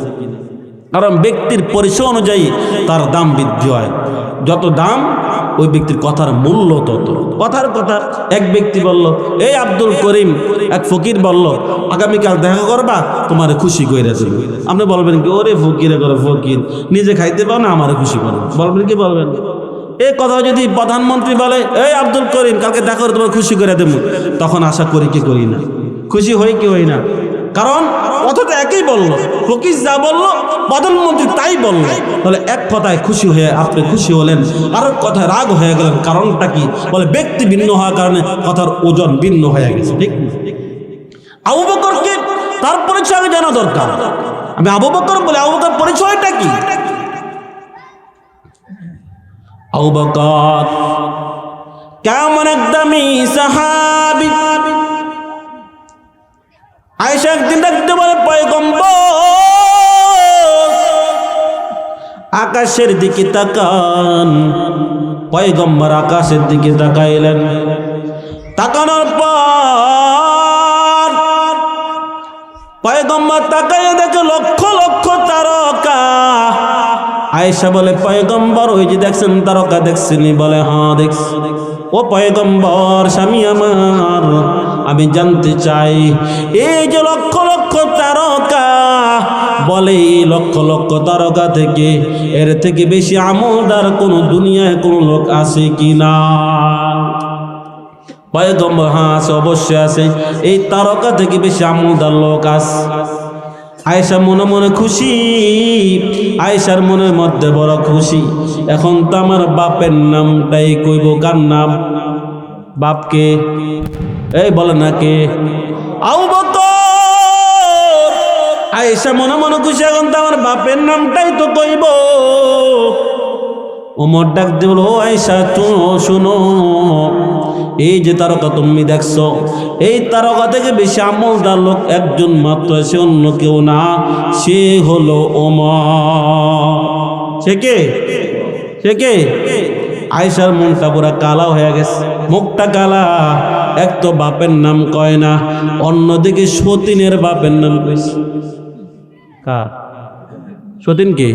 A: কারণ ব্যক্তির পরিচয় অনুযায়ী তার দাম বৃদ্ধি হয়। যত দাম ওই ব্যক্তির কথার মূল্য তত। কথার কথা এক ব্যক্তি বলল, এই আব্দুল করিম, এক ফকির বলল, আগামীকাল দেখা করবা, তোমারে খুশি কইরা দেব। আপনি বলবেন কি, ওরে ফকিরে করে ফকির, নিজে খাইতে পাও না, আমারে খুশি করো। বলবেন কি বলবেন? এই কথা যদি প্রধানমন্ত্রী বলে, এই আব্দুল করিম, কালকে দেখা করে তোমার খুশি করে দেব, তখন আশা করি কি করি না? খুশি হই কি হই না? কারণ কথাটা একই বললো, ফকির যা বললো প্রধানমন্ত্রী তাই বললো। তাহলে এক কথায় খুশি হয়ে আপনি খুশি হলেন, আর কথায় রাগ হয়ে গেলেন। কারণটা কি? বলে ব্যক্তি ভিন্ন হওয়ার কারণে কথার ওজন ভিন্ন হয়ে গেছে। ঠিক? আবু বকরকে তার পরিচয় জানা দরকার। আমি আবু বকর বলে, আবু বকর পরিচয়টা কি? আবু বকর কেমন একদমই সাহাবী। আয়েশা একদিন দেখতে বলে, পয়গম্বর আকাশের দিকে তাকান। পয়গম্বর আকাশের দিকে তাকাইলেন। তাকানোর পর পয়গম্বর তাকাইয়ে দেখে লক্ষ লক্ষ তারকা। আয়েশা বলে, পয়গম্বর ওই যে দেখছেন তারকা দেখছেনি? বলে, হ্যাঁ দেখছি। ও পয়গম্বর স্বামী আমার, আমি জানতে চাই এই যে লক্ষ লক্ষ তারকা, বলে এই লক্ষ লক্ষ তারকা থেকে এর থেকে বেশি আমলদার কোন দুনিয়ায় কোন লোক আছে কিনা? পয়গম্বর, হ্যাঁ আছে, অবশ্যই আছে, এই তারকা থেকে বেশি আমলদার লোক আছে। আয়েশা মনে মনে খুশি। আয়েশার মনের মধ্যে বড় খুশি। এখন তো আমার বাপের নামটাই কইব। কার নাম? বাপকে? এই বলে না কে? আবু বকর। আয়েশা মনে মনে খুশি, এখন তো আমার বাপের নামটাই তো কইব। ওমর ডাক দিয়ে বলো, ও আয়েশা শুনো, এই যে তারকা তুমি দেখছো, এই তারকা থেকে বেশি আমলদার লোক একজন মাত্র, সে অন্য কেউ না, সে হলো ওমর। সে কে? সে কে? আয়েশার মনটা পুরা কালা হয়ে গেছে, মুখটা কালা। এক তো বাপের নাম কয় না, অন্যদিকে সতীনের বাপের নাম কইছে। কার? সতীন কে?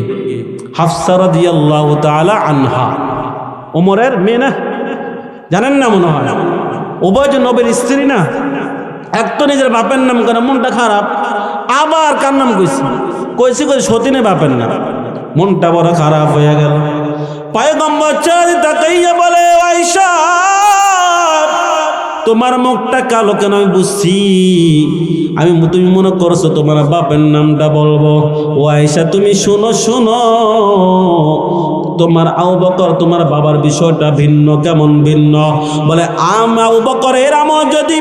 A: হাফসা রাদিয়াল্লাহু তাআলা আনহা, ওমরের মেয়ে না? জানেন না মনে হয়? উভয় যে নবীর স্ত্রী না। এক তো নিজের বাপের নাম করে মনটা খারাপ, আবার কার নাম কইছে? কইছে সতীনের বাপের নাম। মনটা বড় খারাপ হয়ে গেল। পয়গম্বর চাঁদে তাকাইয়া বলে, আয়েশা তোমার মুখটা কালো কেন? আমি বুঝছি, তুমি মনে করছো তোমার বাপের নামটা বলবো। ও আয়েশা তুমি শোনো শোনো, তোমার আবু বকর তোমার বাবার বিষয়টা ভিন্ন। কেমন ভিন্ন? বলে, আবু বকরের আমল যদি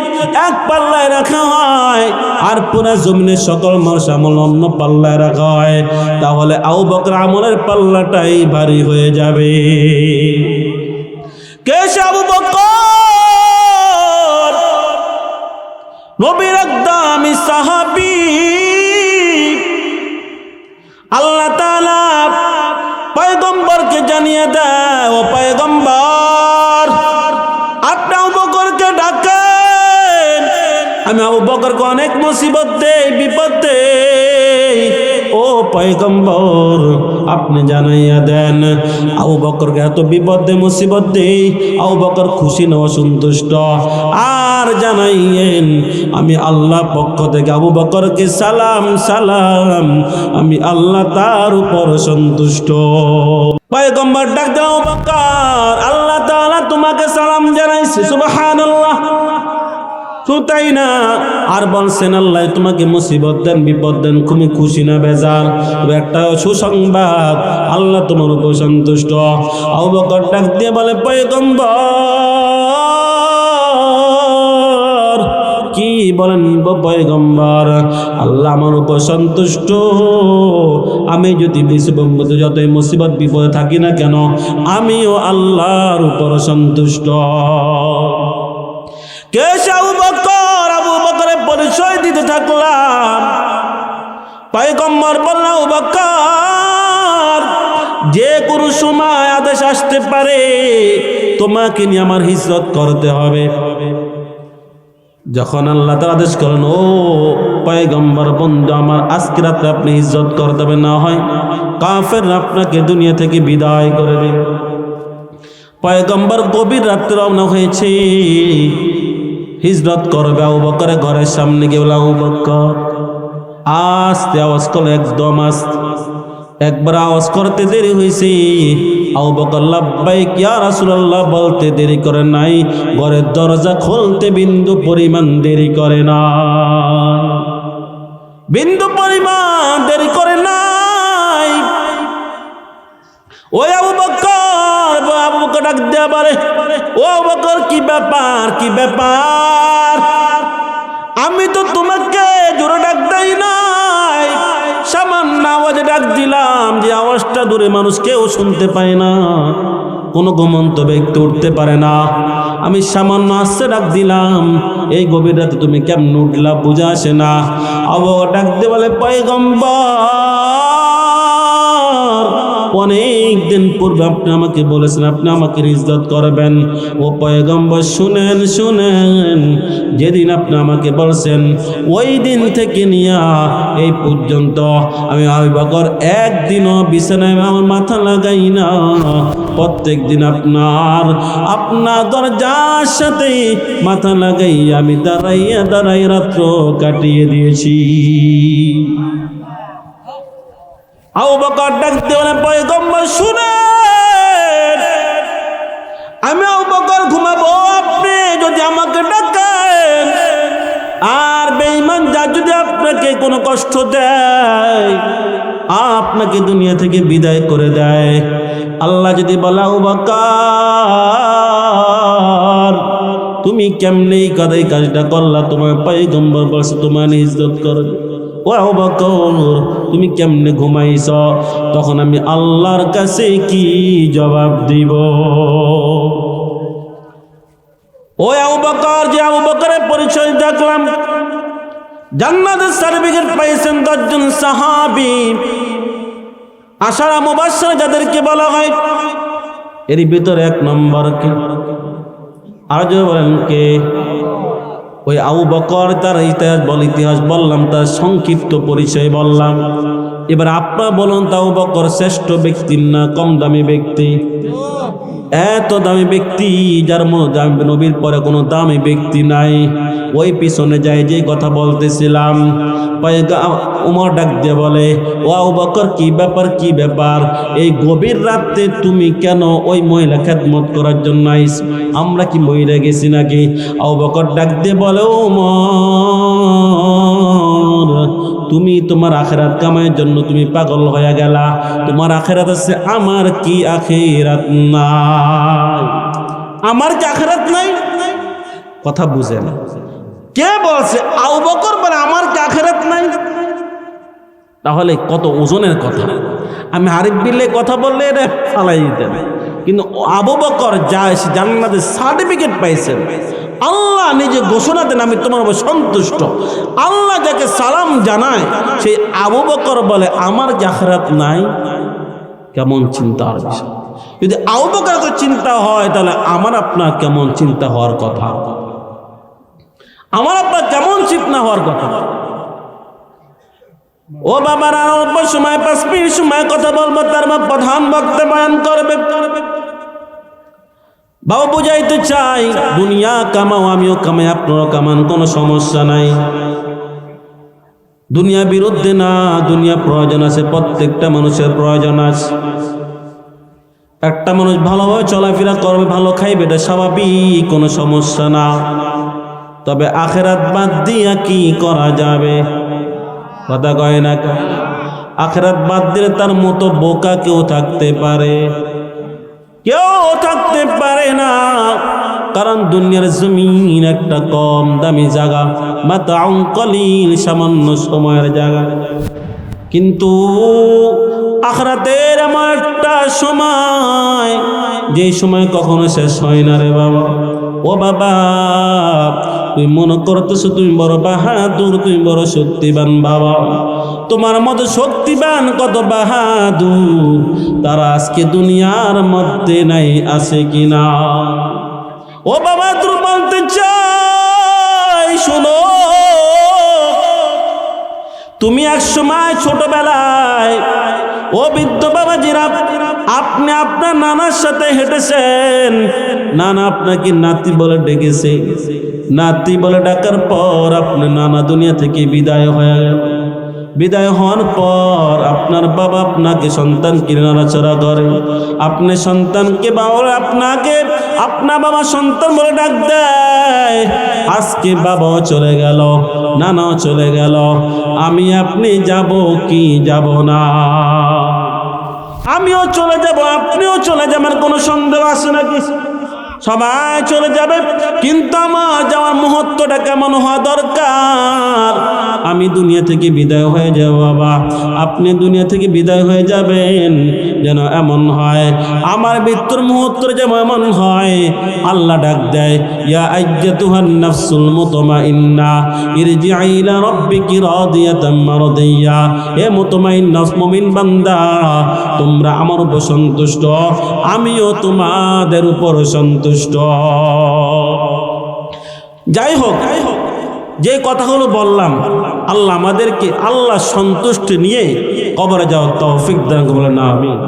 A: এক পাল্লায় রাখা হয় আর পুরা জমিনের সকল মানুষ আমল অন্য পাল্লায় রাখা হয়, তাহলে আবু বকর আমলের পাল্লাটাই ভারী হয়ে যাবে। কে সে আবু বকর? নবীর একদমই সাহাবী। আল্লাহ তাআলা পয়গম্বরকে জানিয়ে দেয়, ও পয়গম্বর আপনি আবু বকরকে ডাকেন, আমি আবু বকরকে অনেক মুসিবত দেই, বিপদ দেই। ও পয়গম্বর আপনি জানাইয়া দেন, আবু বকরকে এত বিপদ দে, মুসিবত দেই, আবু বকর খুশি না অসন্তুষ্ট? আর জানাইয়েন আমি আল্লাহ পক্ষ থেকে আবু বকরকে সালাম সালাম, আমি আল্লাহ তার উপর সন্তুষ্ট। পয়গম্বর ডাক দাও, আবু বকর আল্লাহ তাআলা তোমাকে সালাম জানাইছে। সুবহানাল্লাহ। তাই না? আর বলছেন আল্লাহ তোমাকে মুসিবত দেন, বিপদ দেন, তুমি খুশি না বেজার? একটা সুসংবাদ, আল্লাহ তোমার উপর সন্তুষ্ট। আবু বকর ডাক দিয়ে বলে, পয়গম্বর কি বলেন পয়গম্বর, আল্লাহ আমার উপর সন্তুষ্ট, আমি যদি যতই মুসিবত বিপদে থাকি না কেন আমিও আল্লাহর উপর সন্তুষ্ট। কে আবু বকর? আবু বকরের পরিচয় দিতে থাকলাম। পয়গম্বর বললেন, আবু বকর, যে কোনো সময় আদেশ আসতে পারে, তোমাকে নিয়ে আমার হিজরত করতে হবে। যখন আল্লাহ তাআলা আদেশ করেন, ও পয়গম্বর বন্ধু আমার, আজকে রাতে আপনি হিজরত করতে হবে, না হয় কাফের আপনাকে দুনিয়া থেকে বিদায় করে দেবে। পয়গম্বর গভীর রাত্রে রওনা হয়েছে, হিজরত করবে। আবু বকরের ঘরের সামনে গিয়ে বলে, আবু বকর, আস্তে আওয়াজ করো, একদম আস্তে। একবার আওয়াজ করতে দেরি হয়েছে। আবু বকর লাব্বাইক ইয়া রাসূলুল্লাহ বলতে দেরি করে নাই, ঘরের দরজা খুলতে বিন্দু পরিমাণ দেরি করে না, বিন্দু পরিমাণ দেরি করে নাই। ওই আবু বকর ডাক দেয়া বলে, ও আবু বকর, কি ব্যাপার, কি ব্যাপার? আমি তো তোমাকে জোরে ডাক দেই নাই, সামান্য আওয়াজে ডাক দিলাম, যে আওয়াজটা দূরে মানুষ কেউ শুনতে পায় না, কোনো ঘুমন্ত ব্যক্তি উঠতে পারে না। আমি সামান্য আস্তে ডাক দিলাম, এই গভীর রাতে তুমি কেমন উঠলা বুঝা আসে না। আবু বকর ডাক দিয়ে বলে, পয়গম্বর, অনেক দিন পূর্বে আপনি আমাকে বলেছেন আপনি আমাকে হিজরত করবেন। ও পয়গম্বর, শুনেন শুনেন, যেদিন আপনি আমাকে বলছেন ওই দিন থেকে নিয়ে এই পর্যন্ত আমি আবু বকর একদিনও বিছানায় আমার মাথা লাগাই না। প্রত্যেক দিন আপনার দরজার সাথে মাথা লাগাই আমি দাঁড়াইয়া রাত্র কাটিয়ে দিয়েছি। আবু বকর ডাক দিয়ে বলেন, পয়গম্বর শুনেন, আমি আবু বকর ঘুমাবো, আপনি যদি আমাকে ডাকেন, আর বেঈমান যা যদি আপনাকে কোনো কষ্ট দেয়, আপনাকে দুনিয়া থেকে বিদায় করে দেয়, আল্লাহ যদি বলে, আবু বকর তুমি কেমনে এই কাজটা করলা, তোমার পয়গম্বর বলছে তোমার হিজরত করবে, ও আবু বকর তুমি কেমনে ঘুমাইছ, তখন আমি আল্লাহর কাছে কি জবাব দিব? ওই আবু বকর, যে আবু বকরের পরিচয় দেখলাম, জান্নাতের সার্টিফিকেট পাইছেন 10 জন সাহাবী, আশারা মুবাশশিরা যাদেরকে বলা হয়, এর ভিতরে 1 নম্বর কে? আর যে বলেন কে? ওই আবু বকর। তার ইতিহাস বললাম, তার সংক্ষিপ্ত পরিচয় বললাম। এবার আপনারা বলুন, আবু বকর শ্রেষ্ঠ ব্যক্তি না কম দামি ব্যক্তি? এত দামি ব্যক্তি, যার মধ্যে নবীর পরে কোনো দামি ব্যক্তি নাই। ওই পিছনে যায় যে কথা বলতেছিলাম, উমর ডাক দিয়ে বলে, ও আবু বকর কি ব্যাপার, কি ব্যাপার, এই গভীর রাতে তুমি কেন ওই মহিলা খেদমত করার জন্য আইস? আমরা কি মহিলা গেছি নাকি? আবু বকর ডাক দিয়ে বলে, উমর তুমি তোমার আখিরাত কামাইয়ের জন্য তুমি পাগল হয়ে গেলা, তোমার আখিরাত আছে, আমার কি আখিরাত নাই? আমার কি আখিরাত নাই? কথা বুঝেন? কে বলছে? আবু বকর বলে আমার কি আখিরাত নাই? তাহলে কত ওজনের কথা। আমি আরিফ বিল্লাহ কথা বললে এটা ফালাই দিতেন, কিন্তু আবু বকর জান্নাতের সার্টিফিকেট পাইছেন। আল্লাহ নিজে ঘোষণা দেন, আমি তোমার উপর সন্তুষ্ট। আল্লাহ যাকে সালাম জানায় সেই আবু বকর বলে আমার কি আখিরাত নাই? কেমন চিন্তার বিষয়! যদি আবু বকরের চিন্তা হয়, তাহলে আমার আপনার কেমন চিন্তা হওয়ার কথা? আমার আপনার কেমন চিন্তা হওয়ার কথা? ও বাবার, আর অল্প সময় 5 মিনিট সময় কথা বলবো, তার প্রধান বক্তা বয়ান করবে। বাবা বুঝাইতে চাই, দুনিয়া কামাও, আমিও কামাই, আপনারও কামান, কোনো সমস্যা নাই। দুনিয়া বিরুদ্ধে না, দুনিয়া প্রয়োজন আছে, প্রত্যেকটা মানুষের প্রয়োজন আছে। একটা মানুষ ভালোভাবে চলাফেরা করবে, ভালো খাইবে, এটা স্বাভাবিক, কোনো সমস্যা না। তবে আখিরাত বাদ দিয়া কি করা যাবে? কথা কয় না? আখিরাত বাদ দিলে তার মতো বোকা কেউ থাকতে পারে? কেউ থাকতে পারে না, কারণ দুনিয়ার জমিন একটা কম দামি জায়গা, মাতাউন কলিল, সামান্য সময়ের জায়গা। কিন্তু আখিরাতের এমন একটা সময়, যে সময় কখনো শেষ হয় না রে বাবা। ও বাবা, তুই মনে করতেছ তুমি বড় বাহাদুর, তুমি বড় শক্তিবান। বাবা, তোমার মতো শক্তিবান কত বাহাদুর তারা আজকে দুনিয়ার মধ্যে নাই, আছে কিনা? ও বাবা, তুই বলতে চাই, শোনো, তুমি এক সময় ছোটবেলায়, ও বৃদ্ধ বাবাজিরা, আপনি আপনার নানার সাথে হেঁটেছেন, নানা আপনাকে নাতি বলে ডেকেছে। নাতি বলে ডাকার পর আপনার নানা দুনিয়া থেকে বিদায় হয়ে গেল। বিদায় হওয়ার পর আপনার বাবা আপনাকে সন্তানকে নাড়াচাড়া করে, আপনি সন্তানকে বাবা, আপনাকে আপনার বাবা সন্তান বলে ডাক দেয়। আজকে বাবাও চলে গেল, নানাও চলে গেল, আমি আপনি যাব কি যাব না? আমিও চলে যাব, আপনিও চলে যাবেন, কোনো সন্দেহ আছে নাকি? সবাই চলে যাবে, কিন্তু আমার যাওয়ার মুহূর্তটা কেমন হওয়া দরকার? আমি দুনিয়া থেকে বিদায় হয়ে যাব বাবা, আপনি দুনিয়া থেকে বিদায় হয়ে যাবেন, যেন এমন হয় আমার মৃত্যুর মুহূর্তে যেন এমন হয় আল্লাহ ডাক দেয়, ইয়া আইয়াতুহান নাফসুল মুতমাইন্না ইরজিই ইলা রাব্বিকি রাদিয়াতাম মারদিয়া। হে মুতমাইন্না মুমিন বান্দা, তোমরা আমার উপর সন্তুষ্ট, আমিও তোমাদের উপর সন্তুষ্ট। যাই হোক, যে কথাগুলো বললাম, আল্লাহ আমাদেরকে আল্লাহ সন্তুষ্ট নিয়ে কবরে যাওয়ার তৌফিক দান করুন। আমিন।